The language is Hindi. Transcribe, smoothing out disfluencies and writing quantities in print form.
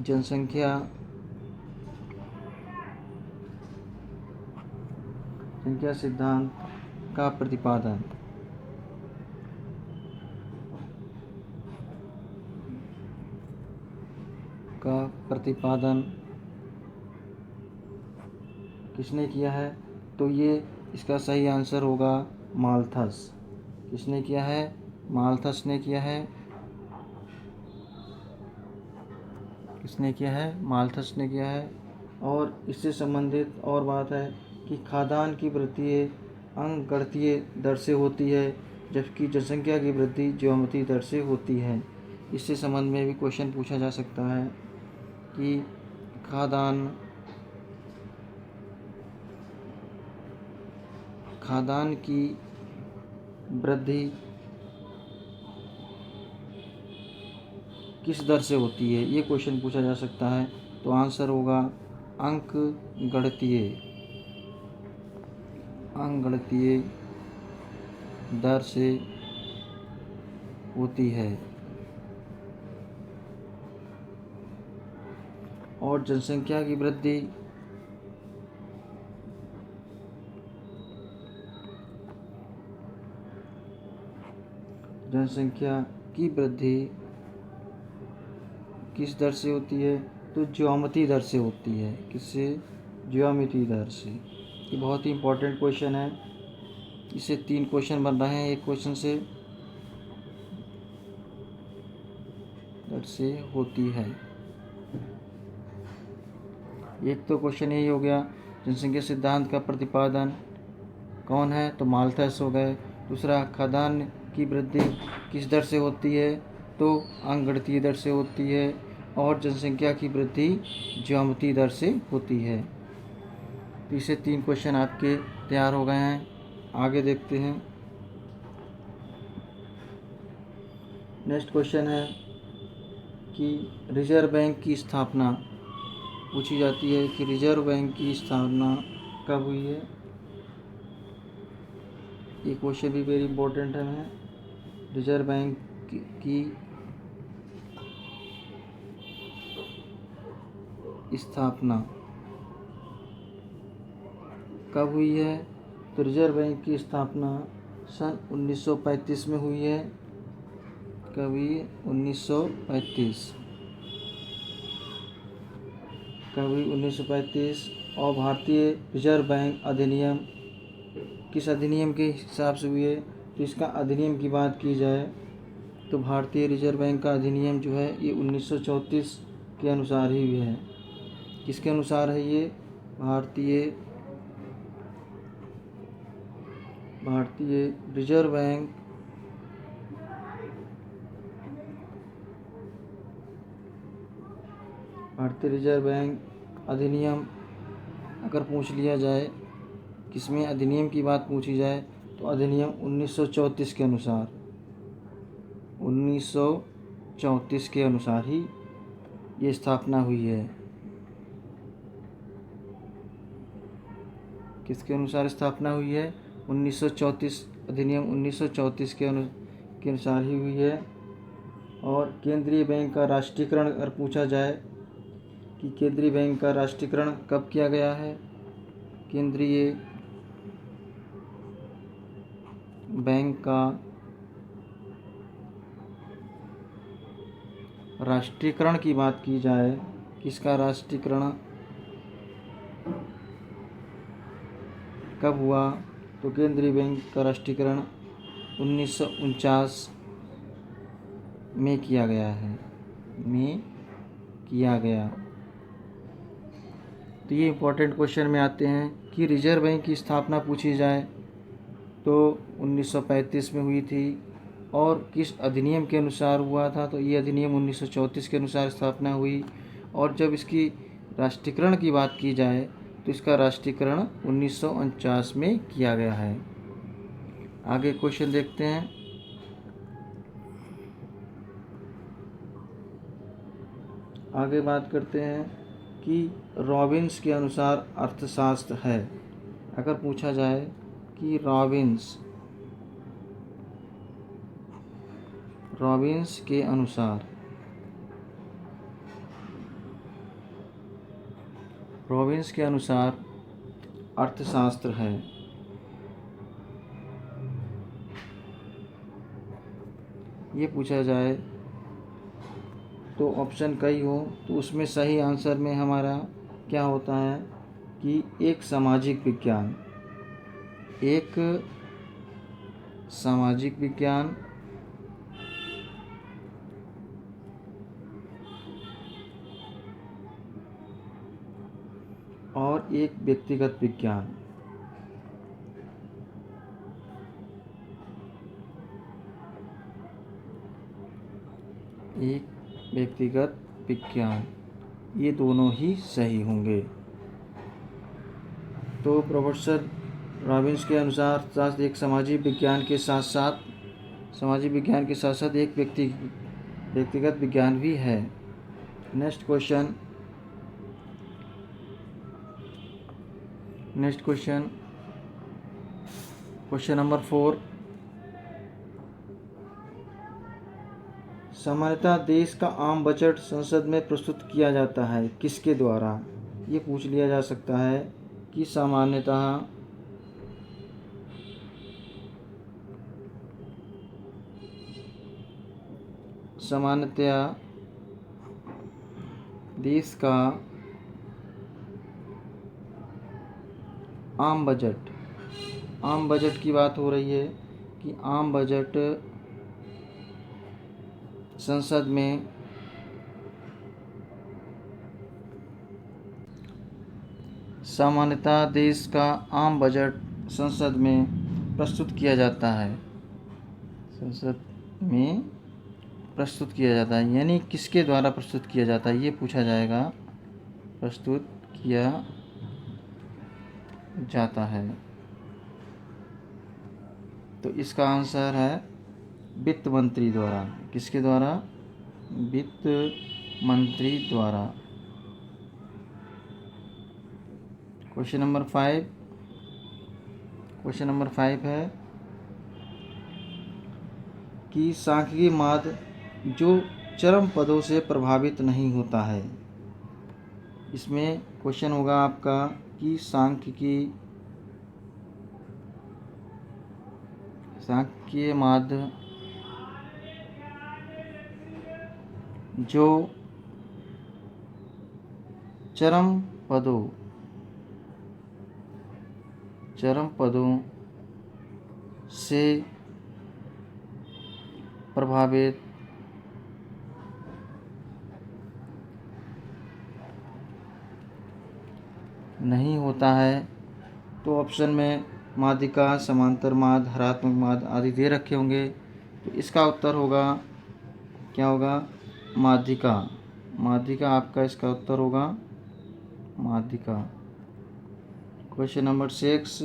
जनसंख्या सिद्धांत का प्रतिपादन। किसने किया है? तो ये इसका सही आंसर होगा माल्थस। किसने किया है? माल्थस ने किया है। किसने किया है? माल्थस ने किया है। और इससे संबंधित और बात है कि खाद्यान्न की वृद्धि अंकगणितीय दर से होती है, जबकि जनसंख्या की वृद्धि ज्यामितीय दर से होती है। इससे संबंध में भी क्वेश्चन पूछा जा सकता है कि खाद्यान्न की वृद्धि किस दर से होती है, ये क्वेश्चन पूछा जा सकता है। तो आंसर होगा अंकगणितीय दर से होती है। और जनसंख्या की वृद्धि किस दर से होती है? तो ज्यामितीय दर से होती है। किससे? ज्यामितीय दर से। ये बहुत ही इम्पोर्टेंट क्वेश्चन है। इससे 3 क्वेश्चन बन रहे हैं। एक क्वेश्चन से दर से होती है। एक तो क्वेश्चन यही हो गया, जनसंख्या सिद्धांत का प्रतिपादन कौन है? तो माल्थस हो गए। दूसरा, खाद्यान्न की वृद्धि किस दर से होती है? तो अंकगणितीय दर से होती है। और जनसंख्या की वृद्धि ज्यामितीय दर से होती है। तो इससे 3 क्वेश्चन आपके तैयार हो गए हैं। आगे देखते हैं। नेक्स्ट क्वेश्चन है कि रिजर्व बैंक की स्थापना पूछी जाती है कि रिजर्व बैंक की स्थापना कब हुई है? ये क्वेश्चन भी वेरी इंपॉर्टेंट है। रिजर्व बैंक की स्थापना कब हुई है? तो रिजर्व बैंक की स्थापना सन 1935 में हुई है। कभी 1935 और भारतीय रिजर्व बैंक अधिनियम किस अधिनियम के हिसाब से हुई है? तो इसका अधिनियम की बात की जाए तो भारतीय रिजर्व बैंक का अधिनियम जो है ये 1934 के अनुसार ही हुई है। किसके अनुसार है ये? भारतीय रिजर्व बैंक अधिनियम अगर पूछ लिया जाए, किसमें अधिनियम की बात पूछी जाए तो अधिनियम 1934 के अनुसार 1934 के अनुसार ही ये स्थापना हुई है। किसके अनुसार स्थापना हुई है? 1934 अधिनियम 1934 के अनुसार ही हुई है। और केंद्रीय बैंक का राष्ट्रीयकरण अगर पूछा जाए कि केंद्रीय बैंक का राष्ट्रीयकरण कब किया गया है? केंद्रीय बैंक का राष्ट्रीयकरण की बात की जाए, किसका राष्ट्रीयकरण कब हुआ? तो केंद्रीय बैंक का राष्ट्रीयकरण 1949 में किया गया। तो ये इम्पोर्टेंट क्वेश्चन में आते हैं कि रिजर्व बैंक की स्थापना पूछी जाए तो 1935 में हुई थी और किस अधिनियम के अनुसार हुआ था? तो ये अधिनियम 1934 के अनुसार स्थापना हुई। और जब इसकी राष्ट्रीयकरण की बात की जाए तो इसका राष्ट्रीयकरण 1949 में किया गया है। आगे क्वेश्चन देखते हैं। आगे बात करते हैं कि रॉबिन्स के अनुसार अर्थशास्त्र है। अगर पूछा जाए कि रॉबिन्स के अनुसार रॉबिन्स के अनुसार अर्थशास्त्र है। ये पूछा जाए तो ऑप्शन कई हो तो उसमें सही आंसर में हमारा क्या होता है कि एक सामाजिक विज्ञान, एक सामाजिक विज्ञान और एक व्यक्तिगत विज्ञान। एक व्यक्तिगत विज्ञान, ये दोनों ही सही होंगे। तो प्रोफेसर रॉबिन्स के अनुसार एक सामाजिक विज्ञान के साथ साथ एक व्यक्तिगत विज्ञान भी है। Next question question number 4। सामान्यतः देश का आम बजट संसद में प्रस्तुत किया जाता है, किसके द्वारा? ये पूछ लिया जा सकता है कि सामान्यतः देश का आम बजट की बात हो रही है कि आम बजट संसद में सामान्यतः देश का आम बजट संसद में प्रस्तुत किया जाता है। यानी किसके द्वारा प्रस्तुत किया जाता है, ये पूछा जाएगा। प्रस्तुत किया जाता है तो इसका आंसर है वित्त मंत्री द्वारा। किसके द्वारा? वित्त मंत्री द्वारा। क्वेश्चन नंबर 5 है कि सांख्यिकी माध्य जो चरम पदों से प्रभावित नहीं होता है। इसमें क्वेश्चन होगा आपका कि सांख्यिकीय माध्य जो चरम पदों से प्रभावित नहीं होता है। तो ऑप्शन में माध्यिका, समांतर माध्य, हरात्मक माध्य आदि दे रखे होंगे। तो इसका उत्तर होगा, क्या होगा? माध्यिका आपका इसका उत्तर होगा माध्यिका। Question number 6।